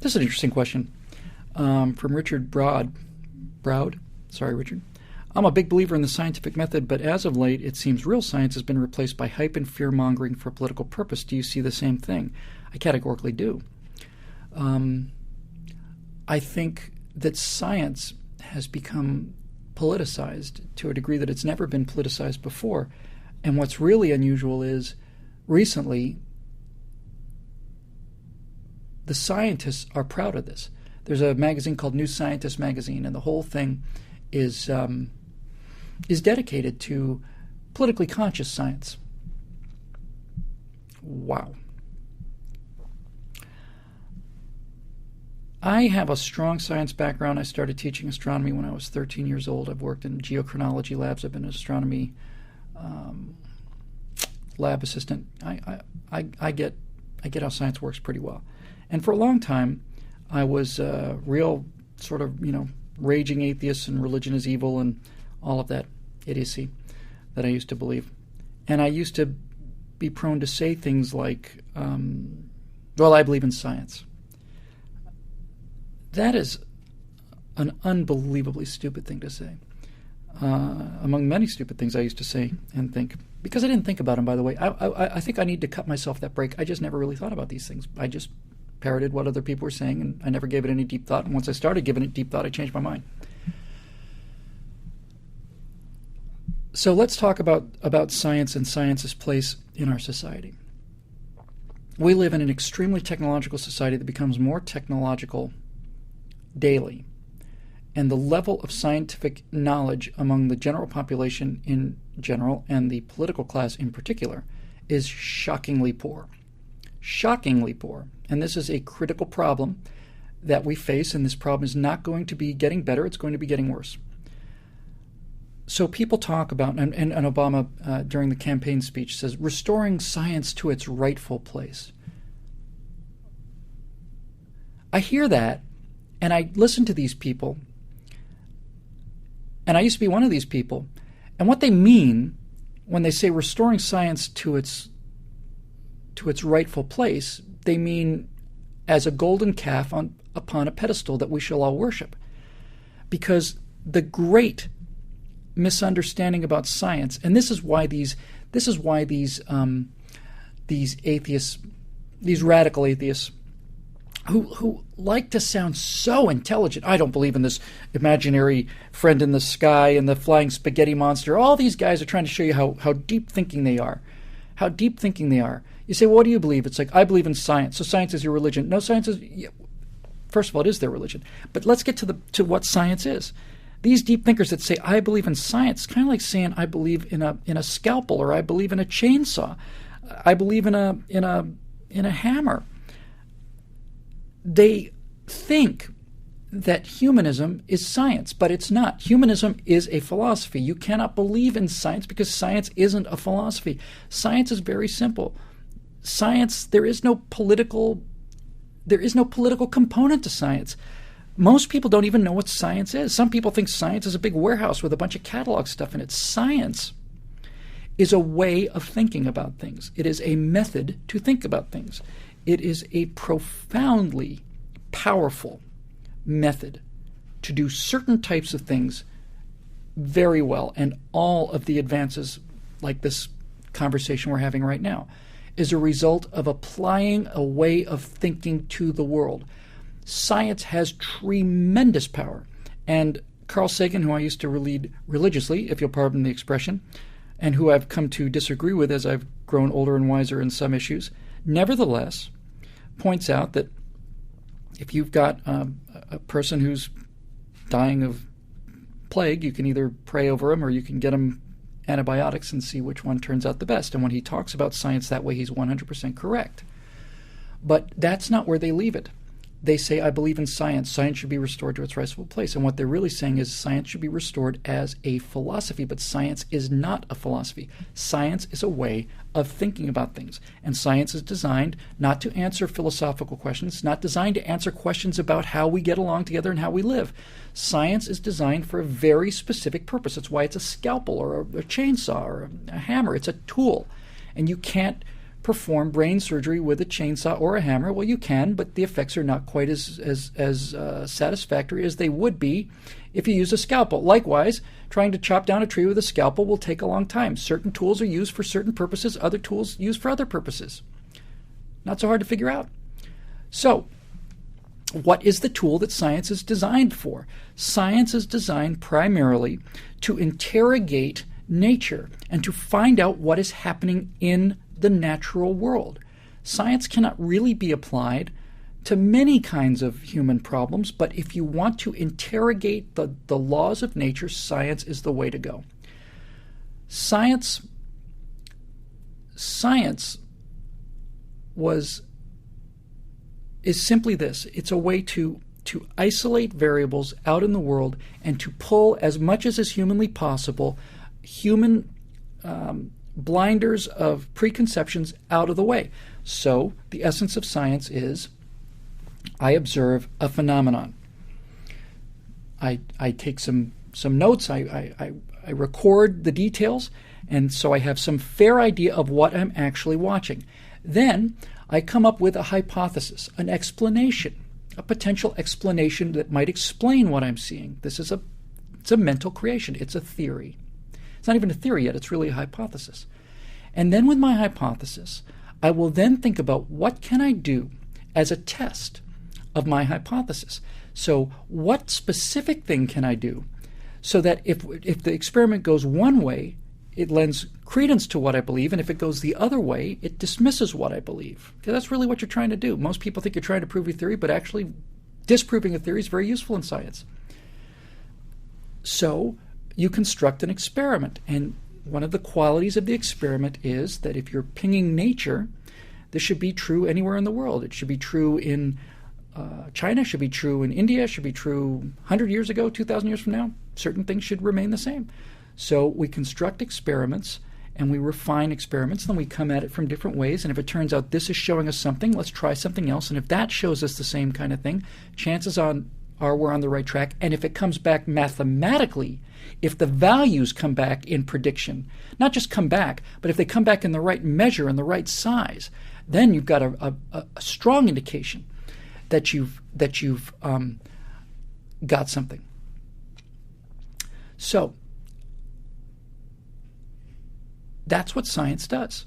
This is an interesting question from Richard Browd. Sorry, Richard. I'm a big believer in the scientific method, but as of late, it seems real science has been replaced by hype and fear-mongering for political purpose. Do you see the same thing? I categorically do. I think that science has become politicized to a degree that it's never been politicized before. And what's really unusual is, recently, the scientists are proud of this. There's a magazine called New Scientist magazine, and the whole thing is dedicated to politically conscious science. Wow. I have a strong science background. I started teaching astronomy when I was 13 years old. I've worked in geochronology labs. I've been an astronomy lab assistant. I get how science works pretty well. And for a long time, I was a real sort of, raging atheist and religion is evil and all of that idiocy that I used to believe. And I used to be prone to say things like, I believe in science. That is an unbelievably stupid thing to say. Among many stupid things I used to say and think. Because I didn't think about them, by the way. I think I need to cut myself that break. I just never really thought about these things. I just parroted what other people were saying, and I never gave it any deep thought. And once I started giving it deep thought, I changed my mind. So let's talk about science and science's place in our society. We live in an extremely technological society that becomes more technological daily. And the level of scientific knowledge among the general population in general and the political class in particular is shockingly poor. Shockingly poor. And this is a critical problem that we face, and this problem is not going to be getting better, it's going to be getting worse. So people talk about, and Obama during the campaign speech says, restoring science to its rightful place. I hear that, and I listen to these people, and I used to be one of these people, and what they mean when they say restoring science to its rightful place, they mean as a golden calf upon a pedestal that we shall all worship. Because the great misunderstanding about science, and this is why these atheists, these radical atheists, who like to sound so intelligent. I don't believe in this imaginary friend in the sky and the flying spaghetti monster. All these guys are trying to show you how deep thinking they are. How deep thinking they are. You say, well, what do you believe? It's like, I believe in science. So science is your religion. No, science is... Yeah, first of all, it is their religion. But let's get to what science is. These deep thinkers that say, I believe in science, kind of like saying, I believe in a scalpel, or I believe in a chainsaw. I believe in a hammer. They think that humanism is science, but it's not. Humanism is a philosophy. You cannot believe in science because science isn't a philosophy. Science is very simple. Science, there is no political component to science. Most people don't even know what science is. Some people think science is a big warehouse with a bunch of catalog stuff in it. Science is a way of thinking about things. It is a method to think about things. It is a profoundly powerful method to do certain types of things very well. And all of the advances, like this conversation we're having right now, is a result of applying a way of thinking to the world. Science has tremendous power. And Carl Sagan, who I used to read religiously, if you'll pardon the expression, and who I've come to disagree with as I've grown older and wiser in some issues, nevertheless points out that if you've got a person who's dying of plague, you can either pray over him or you can get him antibiotics and see which one turns out the best. And when he talks about science that way, he's 100% correct. But that's not where they leave it. They say, I believe in science. Science should be restored to its rightful place. And what they're really saying is science should be restored as a philosophy, but science is not a philosophy. Science is a way of thinking about things. And science is designed not to answer philosophical questions. It's not designed to answer questions about how we get along together and how we live. Science is designed for a very specific purpose. That's why it's a scalpel or a chainsaw or a hammer. It's a tool. And you can't perform brain surgery with a chainsaw or a hammer. Well, you can, but the effects are not quite as satisfactory as they would be if you use a scalpel. Likewise, trying to chop down a tree with a scalpel will take a long time. Certain tools are used for certain purposes, other tools used for other purposes. Not so hard to figure out. So, what is the tool that science is designed for? Science is designed primarily to interrogate nature and to find out what is happening in the natural world. Science cannot really be applied to many kinds of human problems, but if you want to interrogate the laws of nature, science is the way to go. Science is simply this. It's a way to isolate variables out in the world and to pull as much as is humanly possible human blinders of preconceptions out of the way. So the essence of science is I observe a phenomenon. I take some notes. I record the details, and so I have some fair idea of what I'm actually watching. Then I come up with a hypothesis, an explanation, a potential explanation that might explain what I'm seeing. It's a mental creation. It's a theory. It's not even a theory yet. It's really a hypothesis. And then with my hypothesis, I will then think about what can I do as a test of my hypothesis. So what specific thing can I do so that if the experiment goes one way, it lends credence to what I believe, and if it goes the other way, it dismisses what I believe. Because that's really what you're trying to do. Most people think you're trying to prove your theory, but actually disproving a theory is very useful in science. So you construct an experiment, and one of the qualities of the experiment is that if you're pinging nature, this should be true anywhere in the world. It should be true in China, should be true in India, should be true 100 years ago, 2,000 years from now. Certain things should remain the same. So we construct experiments and we refine experiments, then we come at it from different ways, and if it turns out this is showing us something, let's try something else, and if that shows us the same kind of thing, chances are we're on the right track. And if it comes back mathematically, if the values come back in prediction, not just come back, but if they come back in the right measure and the right size, then you've got a strong indication that you've got something. So that's what science does.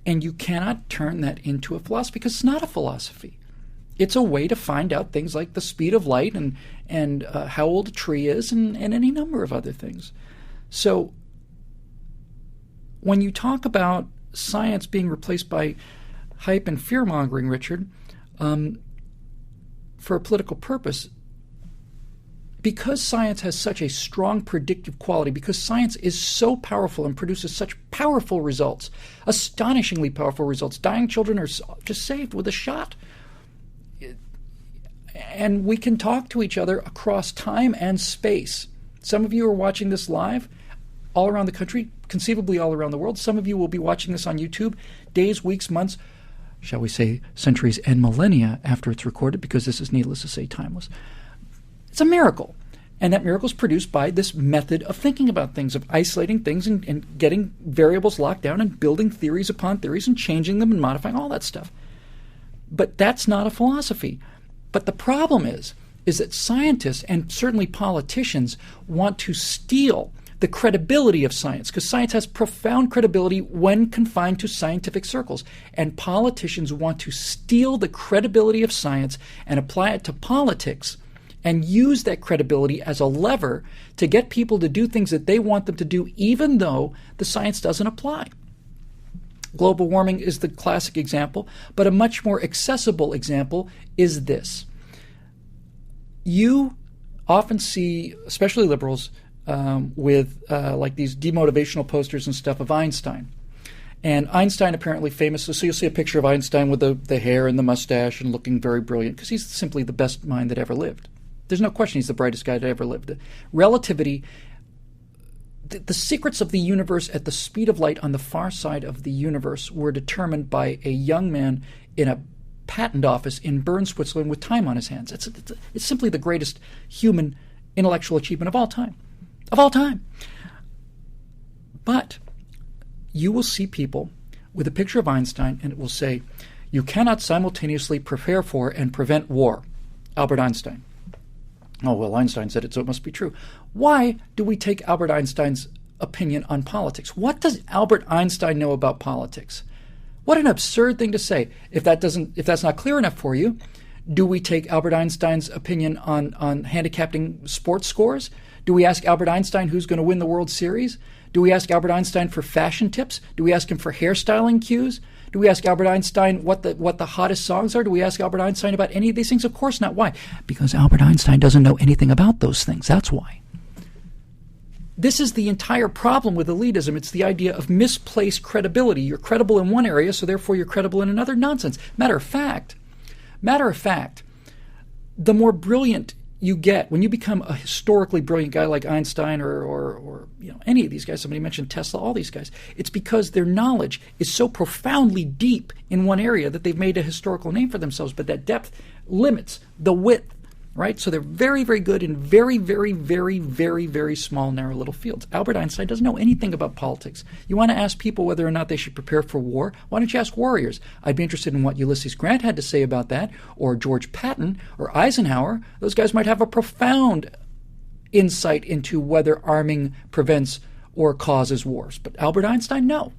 And you cannot turn that into a philosophy because it's not a philosophy. It's a way to find out things like the speed of light and how old a tree is and any number of other things. So when you talk about science being replaced by hype and fear-mongering, Richard, for a political purpose, because science has such a strong predictive quality, because science is so powerful and produces such powerful results, astonishingly powerful results, dying children are just saved with a shot. And we can talk to each other across time and space. Some of you are watching this live all around the country, conceivably all around the world. Some of you will be watching this on YouTube days, weeks, months, shall we say centuries and millennia after it's recorded, because this is, needless to say, timeless. It's a miracle. And that miracle is produced by this method of thinking about things, of isolating things and getting variables locked down and building theories upon theories and changing them and modifying all that stuff. But that's not a philosophy. But the problem is that scientists and certainly politicians want to steal the credibility of science, because science has profound credibility when confined to scientific circles. And politicians want to steal the credibility of science and apply it to politics and use that credibility as a lever to get people to do things that they want them to do, even though the science doesn't apply. Global warming is the classic example, but a much more accessible example is this. You often see, especially liberals, with like these demotivational posters and stuff of Einstein. And Einstein apparently famous, so you'll see a picture of Einstein with the hair and the mustache and looking very brilliant, because he's simply the best mind that ever lived. There's no question he's the brightest guy that ever lived. Relativity, the secrets of the universe at the speed of light on the far side of the universe were determined by a young man in a patent office in Bern, Switzerland, with time on his hands. It's simply the greatest human intellectual achievement of all time. Of all time. But you will see people with a picture of Einstein, and it will say, "You cannot simultaneously prepare for and prevent war." Albert Einstein. Oh, well, Einstein said it, so it must be true. Why do we take Albert Einstein's opinion on politics? What does Albert Einstein know about politics? What an absurd thing to say. If that's not clear enough for you, do we take Albert Einstein's opinion on handicapping sports scores? Do we ask Albert Einstein who's going to win the World Series? Do we ask Albert Einstein for fashion tips? Do we ask him for hairstyling cues? Do we ask Albert Einstein what the hottest songs are? Do we ask Albert Einstein about any of these things? Of course not. Why? Because Albert Einstein doesn't know anything about those things. That's why. This is the entire problem with elitism. It's the idea of misplaced credibility. You're credible in one area, so therefore you're credible in another. Nonsense. Matter of fact, the more brilliant you get, when you become a historically brilliant guy like Einstein or any of these guys, somebody mentioned Tesla, all these guys, it's because their knowledge is so profoundly deep in one area that they've made a historical name for themselves, but that depth limits the width, right? So they're very, very good in very, very, very, very, very small, narrow little fields. Albert Einstein doesn't know anything about politics. You want to ask people whether or not they should prepare for war? Why don't you ask warriors? I'd be interested in what Ulysses Grant had to say about that, or George Patton, or Eisenhower. Those guys might have a profound insight into whether arming prevents or causes wars. But Albert Einstein, no.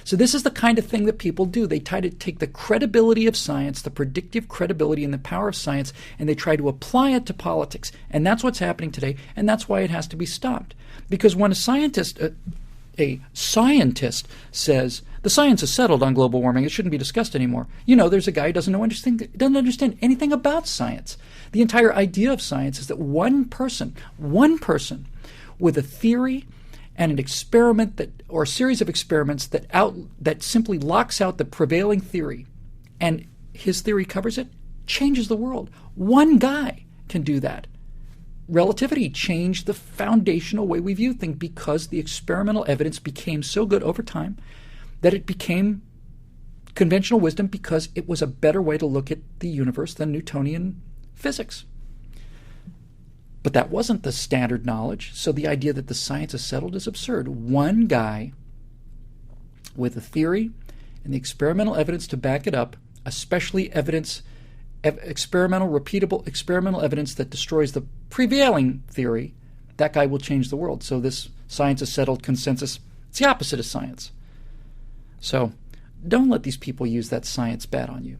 So this is the kind of thing that people do. They try to take the credibility of science, the predictive credibility and the power of science, and they try to apply it to politics. And that's what's happening today, and that's why it has to be stopped. Because when a scientist says, the science is settled on global warming, it shouldn't be discussed anymore. There's a guy who doesn't understand anything about science. The entire idea of science is that one person with a theory and an experiment or a series of experiments that simply locks out the prevailing theory, and his theory covers it, changes the world. One guy can do that. Relativity changed the foundational way we view things because the experimental evidence became so good over time that it became conventional wisdom because it was a better way to look at the universe than Newtonian physics. But that wasn't the standard knowledge, so the idea that the science is settled is absurd. One guy with a theory and the experimental evidence to back it up, especially repeatable experimental evidence that destroys the prevailing theory, that guy will change the world. So this science is settled consensus, it's the opposite of science. So don't let these people use that science bad on you.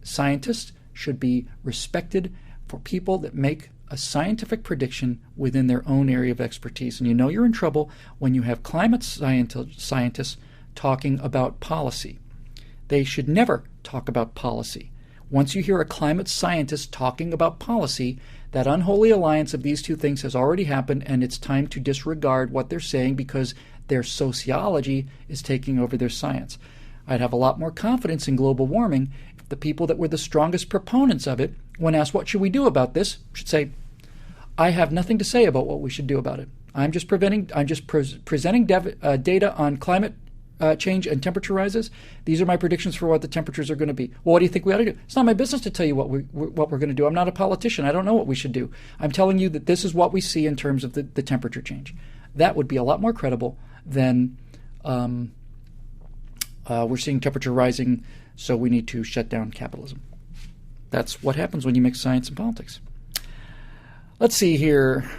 Scientists should be respected for people that make a scientific prediction within their own area of expertise. And you're in trouble when you have climate scientists talking about policy. They should never talk about policy. Once you hear a climate scientist talking about policy, that unholy alliance of these two things has already happened, and it's time to disregard what they're saying because their sociology is taking over their science. I'd have a lot more confidence in global warming if the people that were the strongest proponents of it, when asked what should we do about this, should say, I have nothing to say about what we should do about it. I'm just presenting data on climate change and temperature rises. These are my predictions for what the temperatures are going to be. Well, what do you think we ought to do? It's not my business to tell you what we're going to do. I'm not a politician. I don't know what we should do. I'm telling you that this is what we see in terms of the temperature change. That would be a lot more credible than we're seeing temperature rising, so we need to shut down capitalism. That's what happens when you mix science and politics. Let's see here.